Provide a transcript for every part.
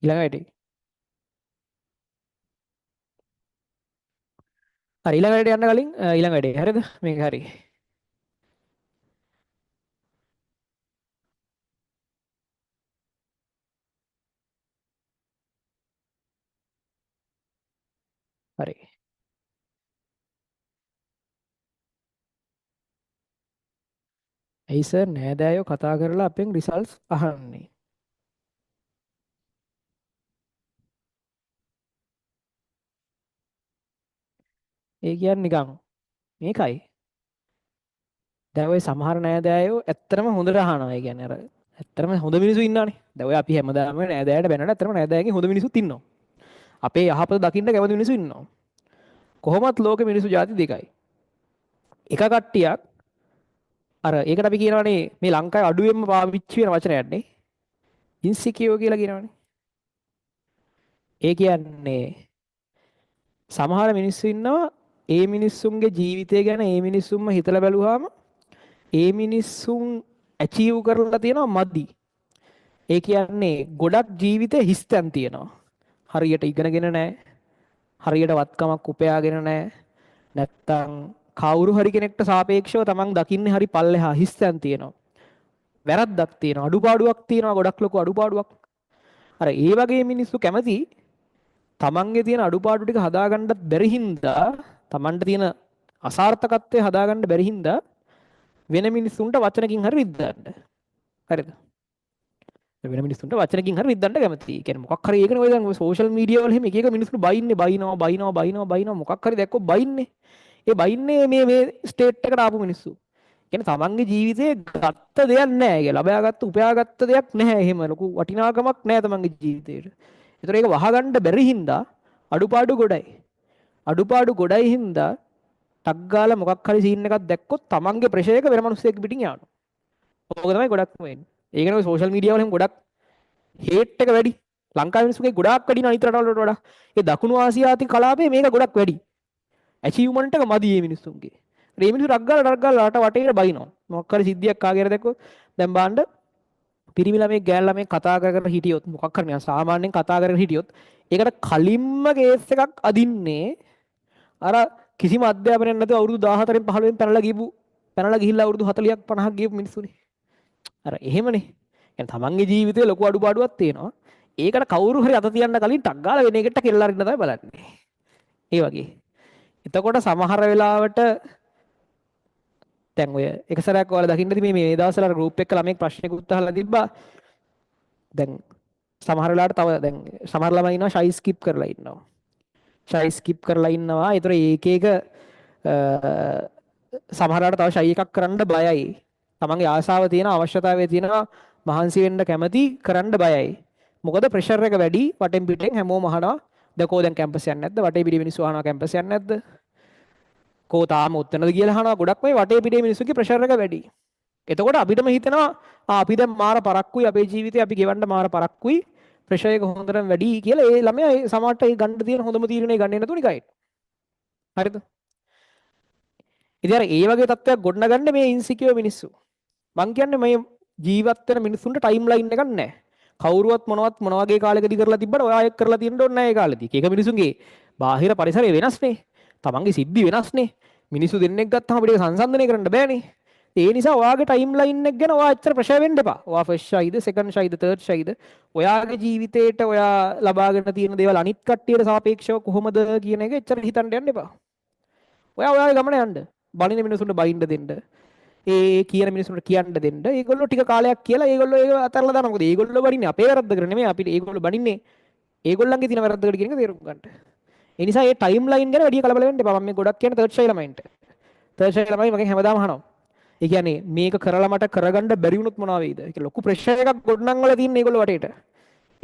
ඊළඟ වැඩේ. හරි ඊළඟ වැඩේ යන්න කලින් ඊළඟ වැඩේ. හරිද? මේක හරි. හරි. ඇයි සර් නෑදෑයෝ කතා කරලා අපෙන් රිසල්ට්ස් අහන්නේ? ඒ කියන්නේ නිකන් මේකයි. දැන් ඔය සමහර නෑදෑයෝ ඇත්තටම හොඳට අහනවා. ඒ කියන්නේ අර ඇත්තටම හොඳ මිනිස්සු ඉන්නවනේ. දැන් ඔය අපි හැමදාම නෑදෑයට බැනලා ඇත්තටම නෑදෑයන්ගේ හොඳ මිනිස්සුත් ඉන්නවා. අපේ යහපත දකින්න කැමති මිනිස්සු ඉන්නවා. කොහොමත් ලෝකෙ මිනිස්සු ಜಾති දෙකයි. එක කට්ටියක් අර ඒකට අපි කියනවනේ මේ ලංකාවේ අඩුවෙන්ම පාවිච්චි වෙන වචනයක් නේ. ඉන්සිකියෝ කියලා කියනවනේ. ඒ කියන්නේ සමහර මිනිස්සු ඉන්නවා ඒ මිනිස්සුන්ගේ ජීවිතය ගැන ඒ මිනිස්සුන්ම හිතලා බැලුවාම ඒ මිනිස්සුන් ඇචීව් කරලා තියෙනවා මදි. ඒ කියන්නේ ගොඩක් ජීවිතේ හිස්තැන් තියෙනවා. හරියට ඉගෙනගෙන නැහැ. හරියට වත්කමක් උපයාගෙන නැහැ. නැත්තම් කවුරු හරි කෙනෙක්ට සාපේක්ෂව තමන් දකින්නේ හරි පල්ලෙහා හිස්තැන් තියෙනවා. වැරද්දක් තියෙනවා. අඩුපාඩුවක් තියෙනවා. ගොඩක් ලොකු අඩුපාඩුවක්. අර ඒ වගේ මිනිස්සු කැමති තමන්ගේ තියෙන අඩුපාඩු ටික හදාගන්නත් බැරි හින්දා තමන්ට තියෙන අසාර්ථකත්වය හදාගන්න බැරි හින්දා වෙන මිනිස්සුන්ට වචනකින් හරි රිද්දන්න. හරිද? වෙන මිනිස්සුන්ට වචනකින් හරි රිද්දන්න කැමතියි. කියන්නේ මොකක් හරි ඒකනේ ඔය දැන් ඔය සෝෂල් මීඩියා වල එහෙම එක එක මිනිස්සු බයිනවා මොකක් හරි දැක්කොත් බයින්නේ. ඒ බයින්නේ මේ ස්ටේට් එකට ආපු මිනිස්සු. කියන්නේ තමන්ගේ ජීවිතේ ගත්ත දෙයක් නැහැ. ඒක ලබාගත්ත උපයාගත්ත දෙයක් නැහැ. එහෙම ලොකු වටිනාකමක් නැහැ තමන්ගේ ජීවිතේට. ඒතර ඒක වහගන්න බැරි හින්දා අඩුපාඩු ගොඩයි. අඩුපාඩු ගොඩයි හින්දා ටක් ගාලා මොකක් හරි සීන් එකක් දැක්කොත් තමන්ගේ ප්‍රෙෂර් එක වෙන මිනිස්සෙක් පිටින් යනවා. ඕක තමයි ගොඩක්ම වෙන්නේ. ඒකනේ ඔය සෝෂල් මීඩියා වල එහෙම ගොඩක් හේට් එක වැඩි. ලංකාවේ මිනිස්සුගේ ගොඩාක් වැඩි අනිත් රටවල් වලට වඩා. ඒ දකුණු ආසියාතික කලාපේ මේක ගොඩක් වැඩි. ඇචීව්මන්ට් එක මදි මේ මිනිස්සුන්ගේ. මේ මිනිස්සු ටක් ගාලා රට වටේට බයිනවා. මොකක් හරි සිද්ධියක් ආගෙන දැක්කොත් දැන් බාන්න පිරිමි ළමෙක් ගෑල් ළමෙක් කතා කර කර හිටියොත් මොකක් හරි නිකන් සාමාන්‍යයෙන් කතා කරගෙන හිටියොත් ඒකට කලින්ම කේස් එකක් අදින්නේ අර කිසිම අධ්‍යාපනයක් නැතුව අවුරුදු 14න් 15න් පැනලා ගිහිල්ලා අවුරුදු 40ක් 50ක් ගියපු මිනිස්සුනේ. අර එහෙමනේ. يعني තමන්ගේ ජීවිතේ ලොකු අඩුපාඩුවක් තියෙනවා. ඒකට කවුරු හරි අත තියන්න කලින් ටක් ගාලා වෙන එකට කෙල්ල අරින්න තමයි බලන්නේ. ඒ වගේ. එතකොට සමහර වෙලාවට දැන් ඔය එක සැරයක් ඔයාලා දකින්නදී මේ දවස්වල අර ගෲප් එක ළමෙක් ප්‍රශ්නයකට අහලා තිබ්බා. දැන් සමහර වෙලාවට තව දැන් සමහර ළමයි ඉන්නවා ෂයි ස්කිප් කරලා ඉන්නවා. ෂයි ස්කිප් කරලා ඉන්නවා. ඒතර ඒක එක සමහරවිට තව ෂයි එකක් කරන්න බයයි. තමන්ගේ ආසාව තියෙන අවශ්‍යතාවය තියෙනවා මහන්සි වෙන්න කැමති කරන්න බයයි. මොකද ප්‍රෙෂර් එක වැඩි වටෙන් පිටෙන් හැමෝම අහනවා. දැන් දැන් කැම්පස් යන්නේ නැද්ද? වටේ පිටේ මිනිස්සු අහනවා කැම්පස් යන්නේ නැද්ද? කෝ තාම උත්තනද කියලා අහනවා. ගොඩක් මේ වටේ පිටේ මිනිස්සුගේ ප්‍රෙෂර් එක වැඩි. එතකොට අපිටම හිතෙනවා අපි දැන් මාර පරක්කුයි අපේ ජීවිතේ අපි ගෙවන්න මාර පරක්කුයි ප්‍රෙෂර් එක හොඳටම වැඩි කියලා ඒ ළමයා ඒ සමහරට ඒ ගන්න තියෙන හොඳම තීරණේ ගන්නේ නැතුව නිකයි. හරිද? ඉතින් අර ඒ වගේ තත්ත්වයක් ගොඩනගන්නේ මේ ඉන්සිකියුර් මිනිස්සු. මං කියන්නේ මේ ජීවත් වෙන මිනිස්සුන්ට ටයිම් ලයින් එකක් නැහැ. කවුරුවත් මොන වගේ කාලෙකදී කරලා තිබ්බට ඔයා එක් කරලා තියෙන්න ඕනේ නැහැ ඒ කාලෙදී. ඒක මිනිසුන්ගේ බාහිර පරිසරය වෙනස්නේ. තමන්ගේ සිද්ධි වෙනස්නේ. මිනිස්සු දෙන්නෙක් ගත්තාම අපිට ඒක සංසන්දනය කරන්න බෑනේ. ඒ නිසා ඔයාගේ ටයිම් ලයින් එක ගැන ඔයා ඇත්තට ප්‍රෙෂර් වෙන්න එපා. ඔයා ෆස්ට් ෂයිද, සෙකන්ඩ් ෂයිද, තර්ඩ් ෂයිද ඔයාගේ ජීවිතේට ඔයා ලබාගෙන තියෙන දේවල් අනිත් කට්ටියට සාපේක්ෂව කොහොමද කියන එක එච්චර හිතන්න යන්න එපා. ඔයාගේ ගමන යන්න. බලින මිනිසුන්ට බයින්ද දෙන්න. ඒ කියන මිනිසුන්ට කියන්න දෙන්න. ඒගොල්ලෝ ටික කාලයක් කියලා ඒගොල්ලෝ ඒක අතහැරලා දානවා. මොකද ඒගොල්ලෝ බනින්නේ අපේ වැරද්දකට නෙමෙයි. අපිට ඒගොල්ලෝ බනින්නේ ඒගොල්ලන්ගේ තියෙන වැරද්දකට කියන එක තේරුම් ගන්න. ඒ නිසා මේ ටයිම් ලයින් ගැන වැඩි කලබල වෙන්න එපා. මම මේ ගොඩක් කියන තර්ඩ් ෂයි ළමයින්ට. තර්ඩ් ෂයි ළමයි මගෙන් හැමදාම අහනවා. ඒ කියන්නේ මේක කරලා මට කරගන්න බැරි වුණොත් මොනවා වෙයිද? ඒක ලොකු ප්‍රෙෂර් එකක් ගොඩනංවල තියෙන ඒගොල්ලෝ වටේට.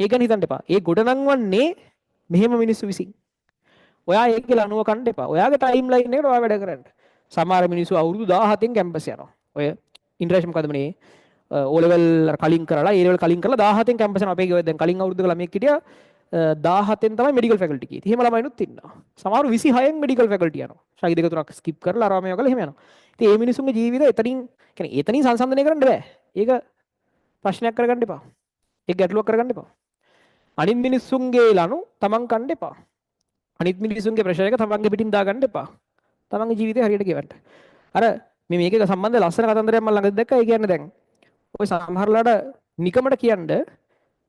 ඒක ගැන හිතන්න එපා. ඒ ගොඩනංවන්නේ මෙහෙම මිනිස්සු විසින්. ඔයා ඒකේ ලනුව කන්න එපා. ඔයාගේ ටයිම් ලයින් එකට ඔයා වැඩ කරන්න. සමහර මිනිස්සු අවුරුදු 17න් කැම්පස් යනවා. ඔය ඉන්ටර්නැෂනල් මොකද මේ O level කලින් කරලා A level කලින් කරලා 17න් කැම්පස් යනවා. අපේ දැන් කලින් අවුරුද්දක ළමයෙක් හිටියා 17න් තමයි මෙඩිකල් ෆැකල්ටි ගියේ. එහෙම ළමයිනුත් ඉන්නවා. සමහරව 26න් මෙඩිකල් ෆැකල්ටි යනවා. ශයි දෙක තුනක් ස්කිප් කරලා අරවා මේවා කරලා එහෙම යනවා. ඉතින් මේ මිනිස්සුන්ගේ ජීවිතය එතනින් කියන්නේ එතනින් සංසන්දනය කරන්න බෑ. ඒක ප්‍රශ්නයක් කරගන්න එපා. ඒක ගැටලුවක් කරගන්න එපා. අනිත් මිනිස්සුන්ගේ ලනු තමන් කන්න එපා. අනිත් මිනිස්සුන්ගේ ප්‍රෙෂර් එක තමන්ගේ පිටින් දාගන්න එපා. තමන්ගේ ජීවිතේ හරියට ගෙවන්න. අර මේ මේකේ සම්බන්ධ ලස්සන කතන්දරයක් මම ළඟදී දැක්කා. ඒ කියන්නේ දැන් ඔය සමහරලාට නිකමට කියන්නේ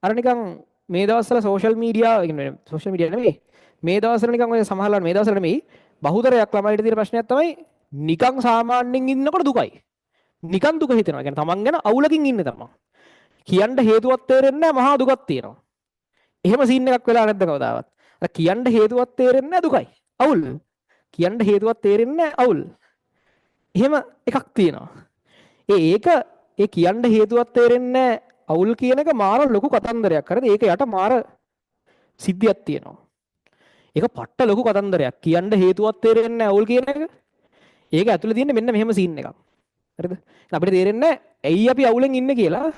අර නිකන් මේ දවස්වල සෝෂල් මීඩියා කියන්නේ සෝෂල් මීඩියා නෙමෙයි. මේ දවස්වල නිකන් ඔය සමහරලාට මේ දවස්වල නෙමෙයි බහුතරයක් ළමයිට තියෙන ප්‍රශ්නයක් තමයි නිකන් සාමාන්‍යයෙන් ඉන්නකොට දුකයි. නිකන් දුක හිතෙනවා. කියන්නේ තමන් ගැන අවුලකින් ඉන්නේ තමන්. කියන්න හේතුවක් තේරෙන්නේ නැහැ මහා දුකක් තියෙනවා. එහෙම සීන් එකක් වෙලා නැද්ද කවදාවත්? අර කියන්න හේතුවක් තේරෙන්නේ නැහැ දුකයි. අවුල්. කියන්න හේතුවක් තේරෙන්නේ නැහැ අවුල්. එහෙම එකක් තියෙනවා. ඒක ඒ කියන්න හේතුවක් තේරෙන්නේ නැහැ අවුල් කියන එක මාර ලොකු කතන්දරයක්. හරිද? ඒක යට මාර සිද්ධියක් තියෙනවා. ඒක පට්ට ලොකු කතන්දරයක්. කියන්න හේතුවක් තේරෙන්නේ නැහැ අවුල් කියන එක. ඒක ඇතුලේ තියෙන්නේ මෙන්න මෙහෙම සීන් එකක්. හරිද? අපිට තේරෙන්නේ නැහැ ඇයි අපි අවුලෙන් ඉන්නේ කියලා.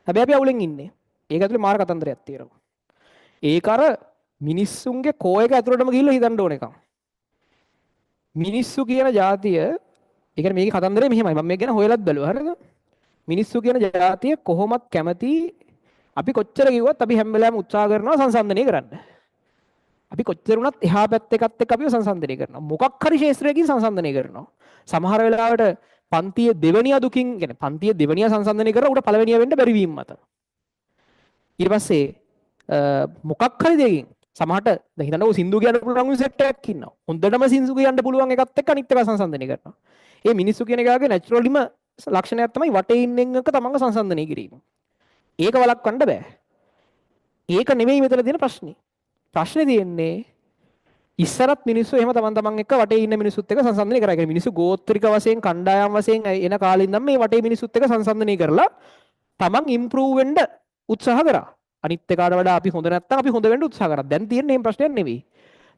හැබැයි අපි අවුලෙන් ඉන්නේ. ඒක ඇතුලේ මාර කතන්දරයක් තියෙනවා. ඒක අර මිනිස්සුන්ගේ කෝ එක ඇතුළටම ගිහිල්ලා හිතන්න ඕන එකක්. මිනිස්සු කියන જાතිය, ඒ කියන්නේ මේකේ කතන්දරේ මෙහෙමයි. මම මේක ගැන හොයලත් බැලුවා. හරිද? මිනිස්සු කියන જાතිය කොහොමත් කැමති අපි කොච්චර කිව්වත් අපි හැම වෙලාවෙම උත්සාහ කරනවා සංසන්දනය කරන්න. අපි කොච්චර වුණත් එහා පැත්තකත් එක්ක අපිව සංසන්දනය කරනවා. මොකක් හරි ශේෂ්ත්‍රයකින් සංසන්දනය කරනවා. සමහර වෙලාවට පන්තියේ දෙවනියා දුකින්, කියන්නේ පන්තියේ දෙවනියා සංසන්දනය කරලා උට පළවෙනියා වෙන්න බැරි වීම මත. ඊට පස්සේ මොකක් හරි දෙයකින් සමහරට දැන් හිතන්නකෝ සින්දු කියන්න පුළුවන් සෙට් එකක් ඉන්නවා. හොඳටම සින්දු කියන්න පුළුවන් එකත් එක්ක අනිත් එක සංසන්දනය කරනවා. ඒ මිනිස්සු කියන එකාගේ නැචරලිම ලක්ෂණයක් තමයි වටේ ඉන්න එක තමන්ව සංසන්දනය කිරීම. ඒක වළක්වන්න බෑ. ඒක නෙමෙයි මෙතන තියෙන ප්‍රශ්නේ. ප්‍රශ්නේ තියෙන්නේ ඉස්සරත් මිනිස්සු එහෙම තමන් එක්ක වටේ ඉන්න මිනිස්සුත් එක්ක සංසන්දනය කරා. ඒ මිනිස්සු ගෝත්‍රික වශයෙන් කණ්ඩායම් වශයෙන් එන කාලේ ඉඳන් මේ වටේ මිනිස්සුත් එක්ක සංසන්දනය කරලා තමන් ඉම්ප්‍රූව් වෙන්න උත්සාහ කරා. අනිත් එකාට වඩා අපි හොඳ නැත්තම් අපි හොඳ වෙන්න උත්සාහ කරා. දැන් තියෙන්නේ මේ ප්‍රශ්නයක් නෙවෙයි.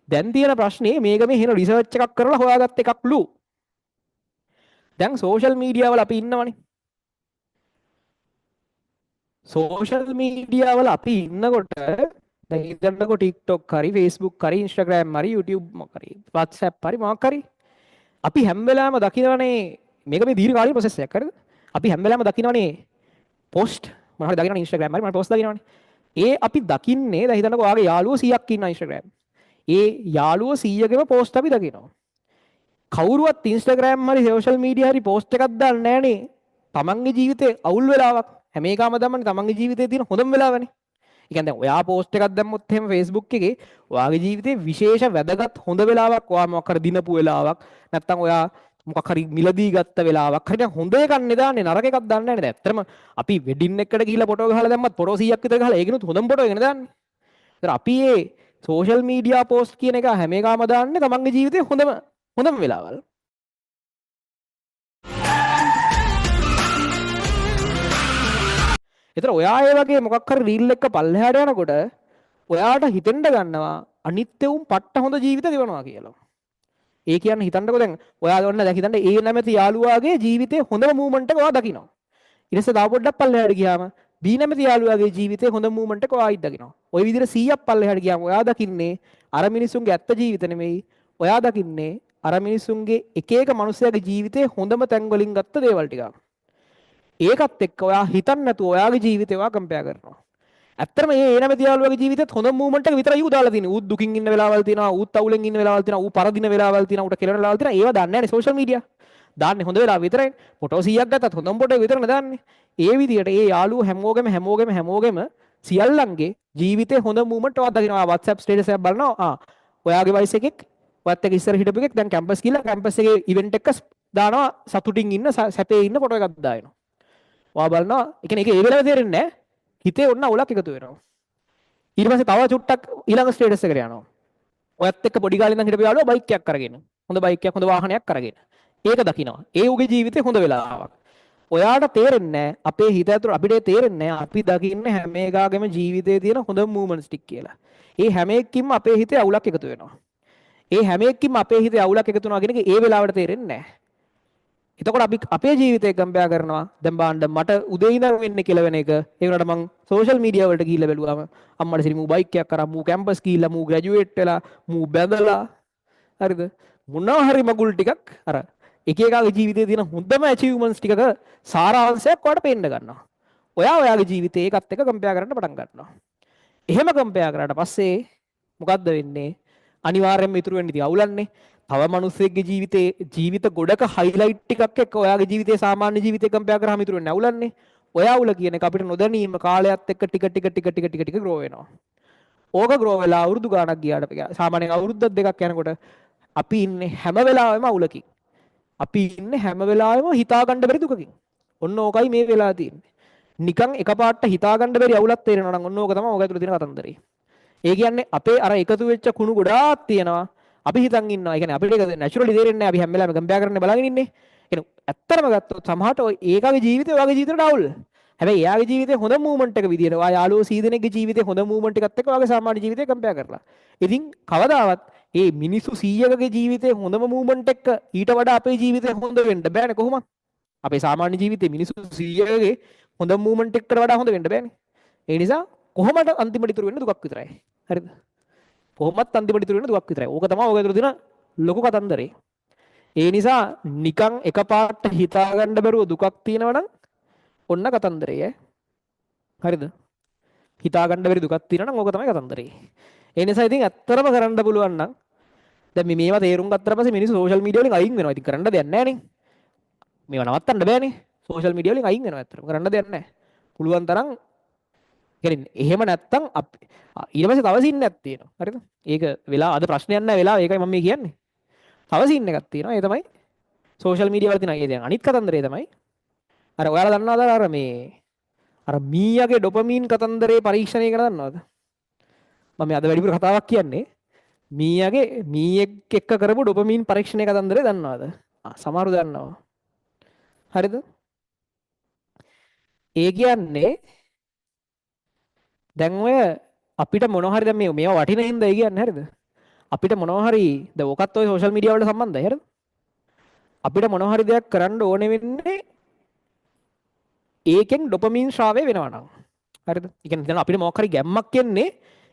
දැන් තියෙන ප්‍රශ්නේ මේක මේ හින රිසර්ච් එකක් කරලා හොයාගත්ත එකක්ලු. දැන් සෝෂල් මීඩියා වල අපි ඉන්නවනේ. සෝෂල් මීඩියා වල අපි ඉන්නකොට දැන් ඉතින්කො TikTok හරි Facebook හරි Instagram හරි YouTube මොකක් හරි WhatsApp හරි මොකක් හරි අපි හැම වෙලාවෙම දකිනවනේ මේක මේ දීර්ඝකාලීන ප්‍රොසෙස් එකක්. හරිද? අපි හැම වෙලාවෙම දකිනවනේ පෝස්ට් මොකක් හරි දකිනවනේ Instagram හරි මම පෝස්ට් දකිනවනේ. ඒ අපි දකින්නේ දැන් හිතන්නකෝ ඔයාගේ යාළුවෝ 100ක් ඉන්නවා Instagram. ඒ යාළුවෝ 100ගෙම පෝස්ට් අපි දකිනවා. කවුරුවත් Instagram හරි social media හරි පෝස්ට් එකක් දාන්නේ නැහනේ. තමන්ගේ ජීවිතේ අවුල් වෙලාවක් හැම එකම දමන්නේ තමන්ගේ ජීවිතේ තියෙන හොඳම වෙලාවනේ. ඒ කියන්නේ දැන් ඔයා පෝස්ට් එකක් දැම්මොත් එහෙම Facebook එකේ ඔයාගේ ජීවිතේ විශේෂ වැදගත් හොඳ වෙලාවක් ඔයා මොකක් හරි දිනපු වෙලාවක් නැත්තම් ඔයා මොකක් හරි මිලදී ගත්ත වෙලාවක් හරි දැන් හොඳ එකක් නෙදාන්නේ නරක එකක් දාන්නේ නැහැ නේද? ඇත්තටම අපි වෙඩින් එකකට ගිහිල්ලා ෆොටෝ ගහලා දැම්මත් ෆොටෝ 100ක් විතර ගහලා ඒකිනුත් හොඳම ෆොටෝ එකනේ දාන්නේ. ඒතර අපි මේ සෝෂල් මීඩියා පෝස්ට් කියන එක හැම එකම දාන්නේ තමන්ගේ ජීවිතේ හොඳම වෙලාවල්. ඒතර ඔයා ඒ වගේ මොකක් හරි රීල් එක පල්ලෙහාට යනකොට ඔයාට හිතෙන්න ගන්නවා අනිත් උන් පට්ට හොඳ ජීවිත ගෙවනවා කියලා. ඒ කියන්නේ හිතන්නකෝ දැන් ඔයා ඔන්න දැන් හිතන්න ඒ නැමැති යාළුවාගේ ජීවිතේ හොඳම මූවමන්ට් එක ඔයා දකිනවා. ඊට පස්සේ තව පොඩ්ඩක් පල්ලෙහාට ගියාම B නැමැති යාළුවාගේ ජීවිතේ හොඳ මූවමන්ට් එක ඔයා ආයිත් දකිනවා. ওই විදිහට 100ක් පල්ලෙහාට ගියාම ඔයා දකින්නේ අර මිනිසුන්ගේ ඇත්ත ජීවිත නෙමෙයි. ඔයා දකින්නේ අර මිනිසුන්ගේ එක එක මිනිස්යාගේ ජීවිතේ හොඳම තැන් වලින් ගත්ත දේවල් ටික. ඒකත් එක්ක ඔයා හිතන්නේ නැතුව ඔයාගේ ජීවිතේ ඔයා කම්පෙයාර් කරනවා. ඇත්තටම මේ නැමැති යාළුවාගේ ජීවිතේත් හොඳ මූවමන්ට් එක විතරයි ඌ දාලා තියෙන්නේ. ඌ දුකින් ඉන්න වෙලාවල් තියෙනවා, ඌත් අවුලෙන් ඉන්න වෙලාවල් තියෙනවා, ඌ පරදින වෙලාවල් තියෙනවා, ඌට කෙලවෙන වෙලාවල් තියෙනවා. ඒවා දන්නේ නැහැ නේ සෝෂල් මීඩියා. දාන්නේ හොඳ වෙලාව විතරයි. ෆොටෝ 100ක් ගත්තත් හොඳම ෆොටෝ එක විතරනේ දාන්නේ. ඒ විදිහට ඒ යාළුවෝ හැමෝගෙම සියල්ලන්ගේ ජීවිතේ හොඳ මූවමන්ට් ඔයා දකිනවා. WhatsApp ස්ටේටස් එකක් බලනවා. ඔයාගේ වයස එකෙක් ඔයත් එක්ක ඉස්සර හිටපු එකෙක් දැන් කැම්පස් ගිහලා කැම්පස් එකේ ඉවෙන්ට් එකක දානවා සතුටින් ඉන්න සැපේ ඉන්න ෆොටෝ එකක් දානවා. ඔයා බලනවා ඒ කියන්නේ ඒක ඒ වෙලාවේ තේරෙන්නේ නැහැ. හිතේ ඔන්න අවුලක් එකතු වෙනවා. ඊට පස්සේ තව චුට්ටක් ඊළඟ ස්ටේටස් එකට යනවා. ඔයත් එක්ක පොඩි කාලේ ඉඳන් හිටපු යාළුවා බයික් එකක් අරගෙන. හොඳ බයික් එකක් හොඳ වාහනයක් අරගෙන. ඒක දකිනවා. ඒ උගේ ජීවිතේ හොඳ වෙලාවක්. ඔයාට තේරෙන්නේ නැහැ අපේ හිත ඇතුළේ අපිට තේරෙන්නේ නැහැ අපි දකින්නේ හැම එකාගේම ජීවිතේ තියෙන හොඳ මූවමන්ට්ස් ටික කියලා. ඒ හැම එකකින්ම අපේ හිතේ අවුලක් එකතු වෙනවා. ඒ හැම එකකින්ම අපේ හිතේ අවුලක් එකතු වෙනවා කියන එක ඒ වෙලාවට තේරෙන්නේ නැහැ. එතකොට අපි අපේ ජීවිතේ කම්පෙයාර් කරනවා. දැන් බලන්න මට උදේ ඉඳන් වෙන්නේ කියලා වෙන එක. ඒ වුණාට මං සෝෂල් මීඩියා වලට ගිහිල්ලා බැලුවාම අම්මට සිරි මූ බයික් එකක් කරා මූ කැම්පස් ගිහිල්ලා මූ ග්‍රැජුවේට් වෙලා මූ බැඳලා හරිද? මොනවා හරි මගුල් ටිකක් අර එක එකාගේ ජීවිතේ තියෙන හොඳම ඇචීව්මන්ට්ස් ටිකක සාරාංශයක් ඔයාලට පේන්න ගන්නවා. ඔයාගේ ජීවිතේ ඒකත් එක්ක කම්පෙයාර් කරන්න පටන් ගන්නවා. එහෙම කම්පෙයාර් කරාට පස්සේ මොකද්ද වෙන්නේ? අනිවාර්යයෙන්ම ඉතුරු වෙන්නේ ඉතින් අවුලන්නේ. තව මිනිස්සෙක්ගේ ජීවිත ගොඩක හයිලයිට් ටිකක් එක්ක ඔයාගේ ජීවිතේ සාමාන්‍ය ජීවිතේ කම්පෙයාර් කරාම ඉතුරු වෙන්නේ අවුලන්නේ. ඔය අවුල කියන එක අපිට නොදැනීම කාලයත් එක්ක ටික ග්‍රෝ වෙනවා. ඕක ග්‍රෝ වෙලා අවුරුදු ගාණක් ගියාට සාමාන්‍යයෙන් අවුරුද්දක් දෙකක් යනකොට අපි ඉන්නේ හැම වෙලාවෙම අවුලකින්. අපි ඉන්නේ හැම වෙලාවෙම හිතා ගන්න බැරි දුකකින්. ඔන්න ඕකයි මේ වෙලා තියෙන්නේ. නිකන් එකපාරට හිතා ගන්න බැරි අවුලක් තේරෙනවා නම් ඔන්න ඕක තමයි ඕක ඇතුළේ තියෙන කතන්දරේ. ඒ කියන්නේ අපේ අර එකතු වෙච්ච කුණු ගොඩාක් තියෙනවා. අපි හිතන් ඉන්නවා. ඒ කියන්නේ අපිට ඒක නැචරලි තේරෙන්නේ නැහැ. අපි හැම වෙලාවෙම කම්පෙයාර් කරන්න බලගෙන ඉන්නේ. කියන්නේ ඇත්තටම ගත්තොත් සමහරට ඔය ඒකගේ ජීවිතේ ඔයාගේ ජීවිතේට අවුල්. හැබැයි එයාගේ ජීවිතේ හොඳ මූවමන්ට් එක විදියට ඔයා යාළුවෝ සීදෙනෙක්ගේ ජීවිතේ හොඳ මූවමන්ට් එකත් එක්ක ඔයාගේ සාමාන්‍ය ජීවිතේ කම්පෙයාර් කරලා. ඉතින් කවදාවත් මේ මිනිස්සු 100කගේ ජීවිතේ හොඳම මූවමන්ට් එක ඊට වඩා අපේ ජීවිතේ හොඳ වෙන්න බෑනේ කොහොමද? අපේ සාමාන්‍ය ජීවිතේ මිනිස්සු 100කගේ හොඳ මූවමන්ට් එකකට වඩා හොඳ වෙන්න බෑනේ. ඒ නිසා කොහොමද අන්තිමට ඉතුරු වෙන්නේ දුකක් විතරයි. හරිද? කොහොමත් අන්තිමට ඉතුරු වෙන්නේ දුකක් විතරයි. ඕක තමයි ඔය ඇතුළේ තියෙන ලොකු කතන්දරේ. ඒ නිසා නිකන් එකපාරට හිතා ගන්න බැරුව දුකක් තියෙනවා නම් ඔන්න කතන්දරේ ඈ. හරිද? හිතා ගන්න බැරි දුකක් තියෙනවා නම් ඕක තමයි කතන්දරේ. ඒ නිසා ඉතින් ඇත්තරම කරන්න පුළුවන් නම් දැන් මේවා තේරුම් ගත්තට පස්සේ මිනිස්සු සෝෂල් මීඩියා වලින් අයින් වෙනවා. ඉතින් කරන්න දෙයක් නැහැ නේ. මේවා නවත්තන්න බෑනේ. සෝෂල් මීඩියා වලින් අයින් වෙනවා ඇත්තටම. කරන්න දෙයක් නැහැ. පුළුවන් තරම් කියන්නේ එහෙම නැත්තම් ඊට පස්සේ තව සින් එකක් තියෙනවා. හරිද? ඒක වෙලා අද ප්‍රශ්නයක් නැහැ වෙලා ඒකයි මම මේ කියන්නේ. තව සින් එකක් තියෙනවා. ඒ තමයි සෝෂල් මීඩියා වල තියෙන ඒ දැන් අනිත් කතන්දරේ තමයි අර ඔයාලා දන්නවද අර මේ අර මීයාගේ ඩොපමීන් කතන්දරේ පරීක්ෂණය කරලා දන්නවද? මම අද වැඩිපුර කතාවක් කියන්නේ මීයාගේ මීයෙක් එක්ක කරපු ඩොපමීන් පරීක්ෂණය කතන්දරේ දන්නවද? සමහරු දන්නවා. හරිද? ඒ කියන්නේ දැන් ඔය අපිට මොනවා හරි දැන් මේවා වටින හින්දා ඒ කියන්නේ හරිද? අපිට මොනවා හරි දැන් ඔකත් ඔය සෝෂල් මීඩියා වලට සම්බන්ධයි හරිද? අපිට මොනවා හරි දෙයක් කරන්න ඕනේ වෙන්නේ ඒකෙන් ඩොපමීන් ශ්‍රාවය වෙනවා නම්. හරිද? ඒ කියන්නේ දැන් අපිට මොකක් හරි ගැම්මක් එන්නේ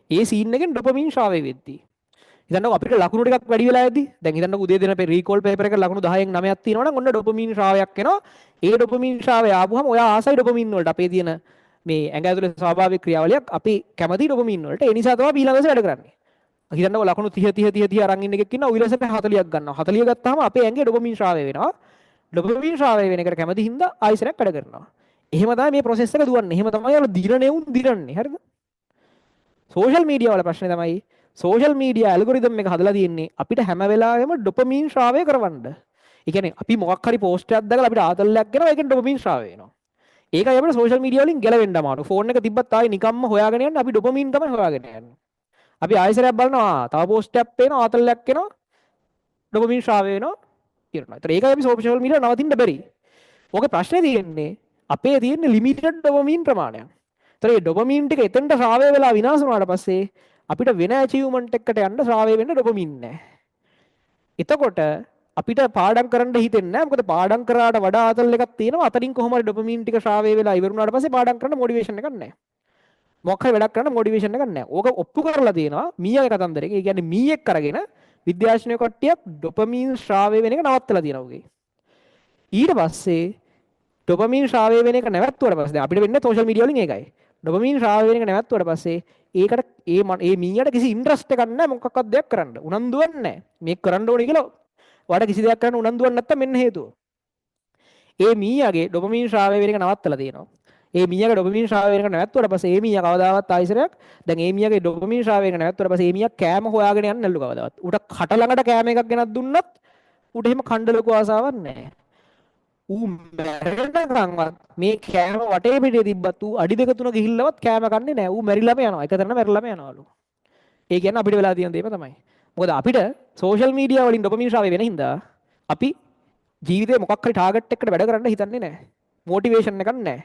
ඒ සීන් එකෙන් ඩොපමීන් ශ්‍රාවය වෙද්දී. හිතන්නකෝ අපිට ලකුණු ටිකක් වැඩි වෙලා ඇද්දි. දැන් හිතන්නකෝ උදේ දෙන රීකෝල් පේපර් එක ලකුණු 10න් 9ක් තියෙනවා නම් ඔන්න ඩොපමීන් ශ්‍රාවයක් එනවා. ඒ ඩොපමීන් ශ්‍රාවය ආවම ඔයා ආසයි ඩොපමීන් වලට අපේ තියෙන මේ ඇඟ ඇතුලේ ස්වාභාවික ක්‍රියාවලියක් අපි කැමති ඩොපමීන් වලට. ඒ නිසා තමයි ඊළඟ දවසේ වැඩ කරන්නේ. හිතන්නකෝ ලකුණු 30 අරන් ඉන්න එකෙක් ඉන්නවා ඊළඟට 40ක් ගන්නවා. 40 ගත්තාම අපේ ඇඟේ ඩොපමීන් ශ්‍රාවය වෙනවා. ඩොපමීන් ශ්‍රාවය වෙන එකට කැමති හින්දා ආයෙසරක් වැඩ කරනවා. එහෙම තමයි මේ ප්‍රොසෙස් එක දුවන්නේ. එහෙම තමයි අර දිරණෙවුන් දිරන්නේ. හරිද? සෝෂල් මීඩියා වල ප්‍රශ්නේ තමයි සෝෂල් මීඩියා ඇල්ගොරිතම් එක හදලා තියෙන්නේ අපිට හැම වෙලාවෙම ඩොපමීන් ශ්‍රාවය කරවන්න. ඒ කියන්නේ අපි මොකක් හරි පෝස්ට් එකක් දැකලා අපිට ආතල්ලයක් එනවා ඒකෙන් ඩොපමීන් ශ්‍රාවය වෙනවා. ඒකයි අපිට සෝෂල් මීඩියා වලින් ගැලවෙන්න අමාරු. ෆෝන් එක තිබ්බත් ආයේ නිකම්ම හොයාගෙන යන්න අපි ඩොපමීන් තමයි හොයාගෙන යන්නේ. අපි ආයෙසරයක් බලනවා තව පෝස්ට් එකක් පේනවා ආතල්ලයක් එනවා ඩොපමීන් ශ්‍රාවය වෙනවා කියනවා. ඒතර ඒකයි අපි සෝෂල් මීඩියා නවතින්න බැරි. ඕකේ ප්‍රශ්නේ තියෙන්නේ අපේ තියෙන ලිමිටඩ් ඩොපමීන් ප්‍රමාණයක්. ඒතර මේ ඩොපමීන් ටික එතනට ශ්‍රාවය වෙලා විනාශ වුණාට පස්සේ අපිට වෙන ඇචීව්මන්ට් එකකට යන්න ශ්‍රාවය වෙන්න ඩොපමීන් නැහැ. එතකොට අපිට පාඩම් කරන්න හිතෙන්නේ නැහැ. මොකද පාඩම් කරාට වඩා ආතල් එකක් තියෙනවා. අතරින් කොහොම හරි ඩොපමීන් ටික ශ්‍රාවය වෙලා ඉවර වුණාට පස්සේ පාඩම් කරන්න මොටිවේෂන් එකක් නැහැ. මොකක් හරි වැඩක් කරන්න මොටිවේෂන් එකක් නැහැ. ඕක ඔප්පු කරලා තියෙනවා මීයාගේ කතන්දරේ. ඒ කියන්නේ මීයෙක් අරගෙන විද්‍යාඥයෝ කට්ටියක් ඩොපමීන් ශ්‍රාවය වෙන එක නවත්තලා තියෙනවා උගේ. ඊට පස්සේ ඩොපමීන් ශ්‍රාවය වෙන එක නැවැත්තුවට පස්සේ දැන් අපිට වෙන්නේ සෝෂල් මීඩියා වලින් ඒකයි. ඩොපමීන් ශ්‍රාවය වෙන එක නැවැත්තුවට පස්සේ ඒකට ඒ මීයට කිසි ඉන්ට්‍රස්ට් එකක් නැහැ මොකක්වත් දෙයක් කරන්න. උනන්දුවක් නැහැ. මේක කරන්න ඕනේ කියලා ඔයාලට කිසි දෙයක් කරන්න උනන්දුවක් නැත්තම් මෙන්න හේතුව. ඒ මීයාගේ ඩොපමීන් ශ්‍රාවය වෙන එක නවත්තලා තියෙනවා. ඒ මීයාගේ ඩොපමීන් ශ්‍රාවය වෙන එක නැවැත්තුවට පස්සේ ඒ මීයා කවදාවත් ආයිසරයක් දැන් ඒ මීයාගේ ඩොපමීන් ශ්‍රාවය වෙන එක නැවැත්තුවට පස්සේ ඒ මීයා කෑම හොයාගෙන යන්නේ නැල්ලු කවදාවත්. ඌට කට ළඟට කෑම එකක් ගෙනත් දුන්නත් ඌට එහෙම කණ්ඩ ලොකු ආසාවක් නැහැ. ඌ මැරෙනකන්වත් මේ කෑම වටේ පිටේ තිබ්බත් ඌ අඩි දෙක තුන ගිහිල්ලවත් කෑම කන්නේ නැහැ. ඌ මැරිලාම යනවා. එක තැනම මැරිලාම යනවලු. ඒ කියන්නේ අපිට වෙලා තියෙන දේම තමයි. මොකද අපිට සෝෂල් මීඩියා වලින් ඩොපමීන් ශ්‍රාවය වෙන හින්දා අපි ජීවිතේ මොකක් හරි ටාගට් එකකට වැඩ කරන්න හිතන්නේ නැහැ. මොටිවේෂන් එකක් නැහැ.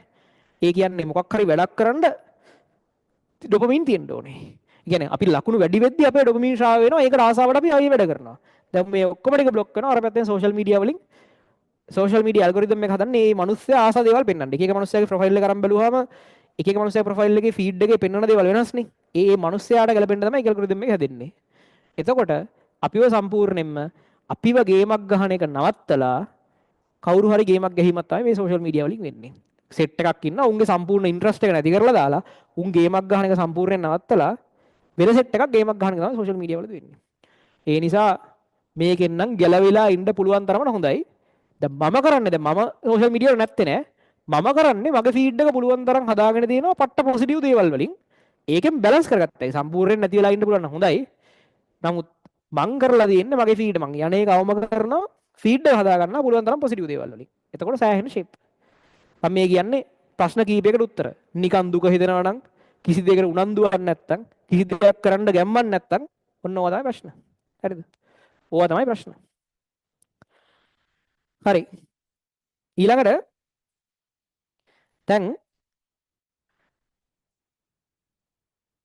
ඒ කියන්නේ මොකක් හරි වැඩක් කරන්න ඩොපමීන් තියෙන්න ඕනේ. ඒ කියන්නේ අපි ලකුණු වැඩි වෙද්දී අපේ ඩොපමීන් ශ්‍රාවය වෙනවා. ඒකට ආසාවට අපි ආයෙ වැඩ කරනවා. දැන් මේ ඔක්කොම ටික બ્લોක් කරනවා. අර පැත්තෙන් සෝෂල් මීඩියා වලින් සෝෂල් මීඩියා ඇල්ගොරිතම් එක හදන්නේ මේ මිනිස්සයා ආසා දේවල් පෙන්වන්න. එක එක මිනිස්සයාගේ ප්‍රොෆයිල් එක අරන් බැලුවාම එක එක මිනිස්සයාගේ ප්‍රොෆයිල් එකේ ෆීඩ් එකේ පෙන්වන දේවල් වෙනස්නේ. ඒ මිනිස්සයාට ගැලපෙන්න තමයි ඇල්ගොරිතම් එක හැදෙන්නේ. එතකොට අපිව සම්පූර්ණයෙන්ම අපිව ගේමක් ගහන එක නවත්තලා කවුරු හරි ගේමක් ගැහිමක් තමයි මේ සෝෂල් මීඩියා වලින් වෙන්නේ. සෙට් එකක් ඉන්න උන්ගේ සම්පූර්ණ ඉන්ට්‍රස්ට් එක නැති කරලා දාලා උන් ගේමක් ගහන එක සම්පූර්ණයෙන් නවත්තලා වෙන සෙට් එකක් ගේමක් ගහන එක තමයි සෝෂල් මීඩියා වල වෙන්නේ. ඒ නිසා මේකෙන් නම් ගැලවිලා ඉන්න පුළුවන් තරම හොඳයි. දැන් මම කරන්නේ දැන් මම සෝෂල් මීඩියා වල නැත්තේ නෑ. මම කරන්නේ මගේ ෆීඩ් එක පුළුවන් තරම් හදාගෙන තියෙනවා පට්ට පොසිටිව් දේවල් වලින්. ඒකෙන් බැලන්ස් කරගත්තා. සම්පූර්ණයෙන් නැති වෙලා ඉන්න පුළුවන් නම් හොඳයි. නමුත් මං කරලා තියෙන්නේ මගේ ෆීඩ් මං යන්නේ කවම කරනවා ෆීඩ් එක හදා ගන්නවා පුළුවන් තරම් පොසිටිව් දේවල් වලින්. එතකොට සෑහෙන ෂේප්. මම මේ කියන්නේ ප්‍රශ්න කීපයකට උත්තර. නිකන් දුක හිතෙනවා නම් කිසි දෙයකට උනන්දුවක් නැත්තම් කිසි දෙයක් කරන්න ගැම්මක් නැත්තම් ඔන්න ඕවා තමයි ප්‍රශ්න. හරිද? ඕවා තමයි ප්‍රශ්න. හරි. ඊළඟට දැන්